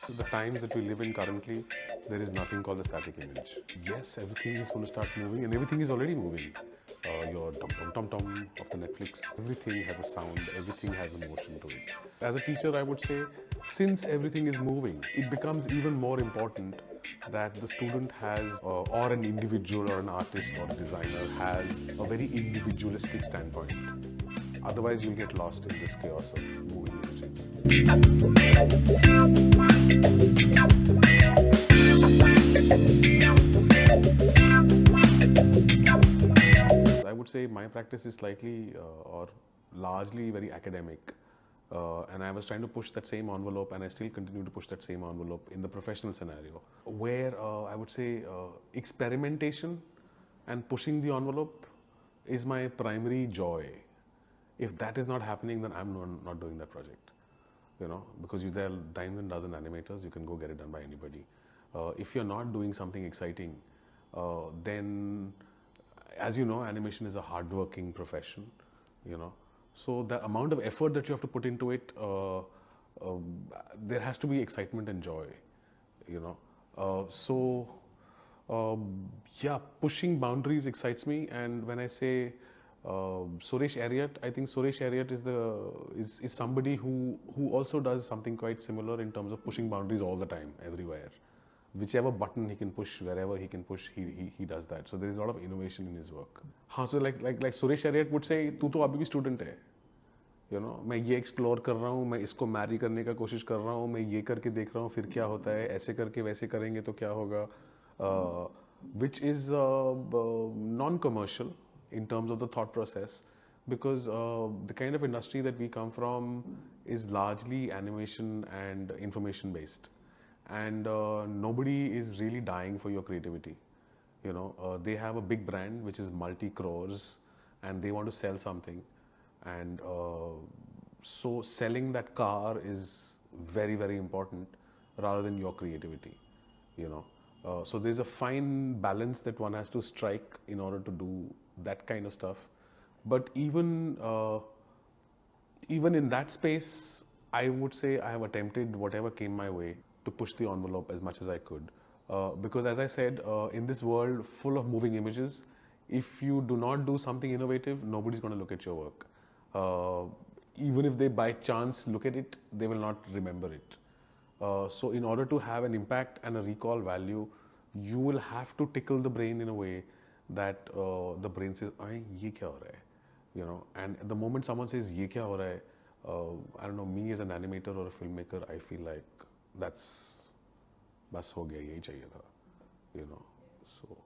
The times that we live in currently, there is nothing called the static image. Yes, everything is going to start moving, and everything is already moving. Your tom tom tom tom of the Netflix, everything has a sound, everything has a motion to it. As a teacher, I would say, since everything is moving, it becomes even more important that the student has, or an individual, or an artist, or a designer has a very individualistic standpoint. Otherwise, you'll get lost in this chaos of moving images. I would say my practice is slightly or largely very academic. And I was trying to push that same envelope, and I still continue to push that same envelope in the professional scenario, where I would say experimentation and pushing the envelope is my primary joy. If that is not happening, then I'm not doing that project. Because there are dimes and dozen animators, you can go get it done by anybody. If you're not doing something exciting, then, as you know, animation is a hardworking profession. So the amount of effort that you have to put into it, there has to be excitement and joy. So yeah, pushing boundaries excites me. And when I say Suresh Ariat, I think Suresh Ariat is somebody who also does something quite similar in terms of pushing boundaries all the time, everywhere. Whichever button he can push, wherever he can push, he does that. So there is a lot of innovation in his work. हाँ, so like Suresh Ariat would say, तू तो अभी भी student है. मैं ये explore कर रहा हूँ, मैं इसको मैरी करने का कोशिश कर रहा हूँ, मैं ये करके देख रहा हूँ, फिर क्या होता है, ऐसे करके वैसे करेंगे तो क्या होगा, which is non-commercial in terms of the thought process, because the kind of industry that we come from is largely animation and information based, and nobody is really dying for your creativity. They have a big brand which is multi crores, and they want to sell something, and so selling that car is very, very important rather than your creativity. So there's a fine balance that one has to strike in order to do that kind of stuff. But even in that space, I would say I have attempted whatever came my way to push the envelope as much as I could. Because as I said, in this world full of moving images, if you do not do something innovative, nobody's going to look at your work. Even if they by chance look at it, they will not remember it. So in order to have an impact and a recall value, you will have to tickle the brain in a way that the brain says, "Ay, ye kya ho raha hai?" And the moment someone says, "Ye kya ho raha hai?" I don't know, me as an animator or a filmmaker, I feel like that's bas ho gaya, yahi chahiye tha. So